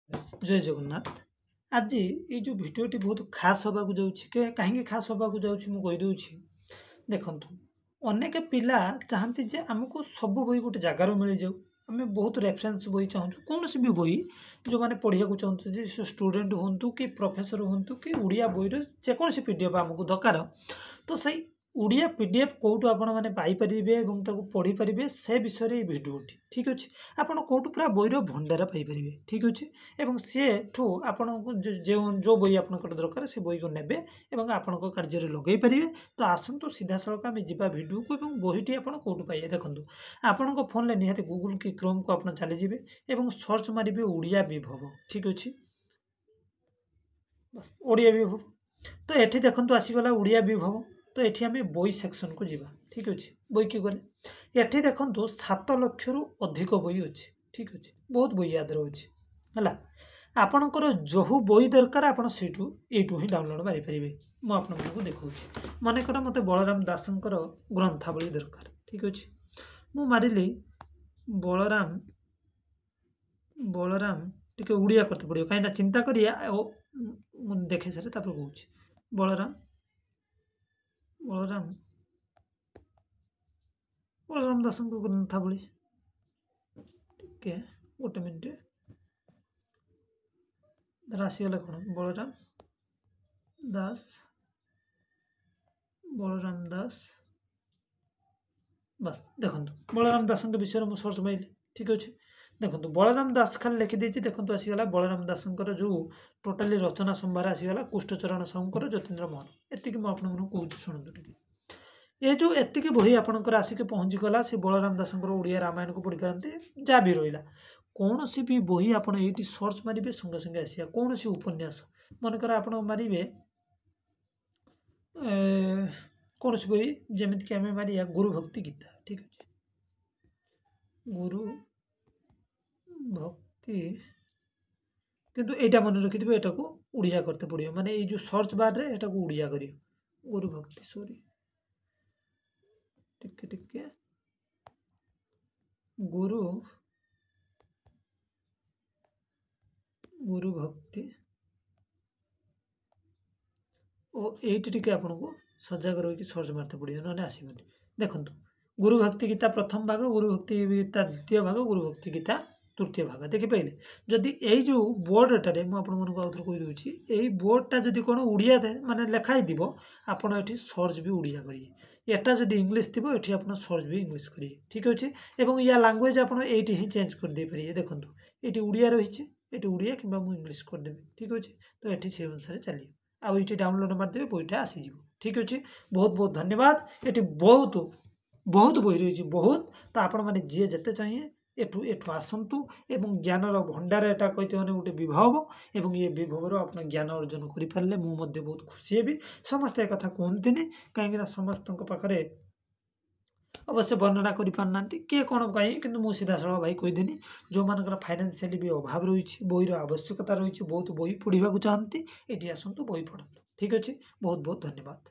जय जगन्नाथ। आज ये जो भिडियोटी बहुत खास होगा कहीं खास होगा मु कहीदे देखु अनेक पिला चाहती जे आमको सब बही गोटे जगार मिल जाऊ आम बहुत रेफरेन्स बही चाहूँ कौन सी भी बही जो मैंने पढ़ा चाहते से स्टूडेंट हूँ कि प्रोफेसर हूँ कि उड़िया बही जेकोसी पीडीएफ आमको दरकार तो सही उड़िया पीडीएफ कौटू आपण मैंने पाइपर पढ़ी पारे से विषय ये भिडियोटी ठीक अच्छे आपड़ कौटू पूरा बहीर भंडार पाइपर ठीक अच्छे और सी ठू आपण जो बही आप दरकार से बही को ने आपण कार्य लगे पारे तो आसतु सीधा सड़क आम जा भिडियो को बहीटी आप कौटू पाइए देखो आपण फोन निहाती गूगल कि क्रोम को आप चलीजे और सर्च मारे उड़िया विभव ठीक अच्छे बस ओडिया विभव तो ये देखो आसीगला उड़िया विभव तो ये आम बही सेक्शन को जीवा ठीक अच्छे बही की गले ये देखो 7 लाख रु अधिक बही अच्छे ठीक अच्छे बहुत बही याद अच्छे है आपणकर जो बही दरकार आप यूँ ही डाउनलोड मारिपारे मुझे देखा मनकर मत बलराम दासंकर ग्रंथावली दरकार ठीक अच्छे मु मारिली बलराम बलराम टी उड़िया करते पड़ो कहीं चिंता कर देखे सारे कहूँ बलराम बलराम बलराम दास ग्रंथावली टे गोटे मिनट आसीगला कौन बलराम दास बस देखो बलराम दास विषय में सर्च मारे ठीक अच्छे देखो बलराम दास खाली लिखिदे देखो आसीगला बलराम दास जो टोटाली रचना संभार आसीगला कुष्ठचरण साहूकर ज्योतिन्द्र मोहन एति कहूँ शुणु ये जो एतिक बही आपंकर आसिक पहुँचीगला से बलराम दास उड़िया रामायण को पढ़ी पारती जहाँ भी रहा कौन सी भी बही आप सर्च मारे संगे संगे आसिया कौन सी उपन्यास मनकर आप मारे कौन सी बही जमीक आम मारिया गुरु भक्ति गीता ठीक अच्छे गुरु भक्ति किंतु एटा मन रखिथे एटा को उड़िया करते पड़ो माने ये जो सर्च बार रे एटा को उड़िया करियो गुरु भक्ति सॉरी टिके टिके गुरु गुरु भक्ति ओ एटी टिके आपन को सजग रही सर्च मारते पड़ो ना आसबनी देखो गुरु भक्ति गीता प्रथम भाग गुरु भक्ति गीता द्वितीय भाग गुरु भक्ति गीता तृतीय भाग देखिपारे जदि यही जो बोर्डटे मुझे आउे कहीदे यही बोर्डटा जब कौन उड़िया माने लिखाई थी आपड़ ये सर्च भी उड़िया करिए एटा जब इंग्लीश थी ये आप सर्च भी इंग्लीश करिए ठीक अच्छे और या लांगुएज आप ही चेंज करदे पारे देखो ये उड़िया रही ये उड़िया कि इंग्लीश करदेवी ठीक अच्छे तो ये से अनुसार चलिए आउ ये डाउनलोड मारदेवे बहीटा आसीज ठीक अच्छे बहुत बहुत धन्यवाद ये बहुत बहुत बही रही बहुत तो आपण मैंने जी जिते चाहिए एठू आसतु एवं ज्ञानर भंडार एटा कहते हैं गोटे विभव एवं ये विभवर आप ज्ञान अर्जन करें मुझे बहुत खुशी हेबी समस्ते एक कथा कहते कहीं समस्त पाखे अवश्य वर्णना करना किए कौन कहीं कि मुझे सीधा साल भाई कहीदेनी जो मान फाइनान्सियली भी अभाव रही बहीर आवश्यकता रही बहुत बही पढ़ा चाहती ये आसतु बही पढ़ू ठीक अच्छे बहुत बहुत धन्यवाद।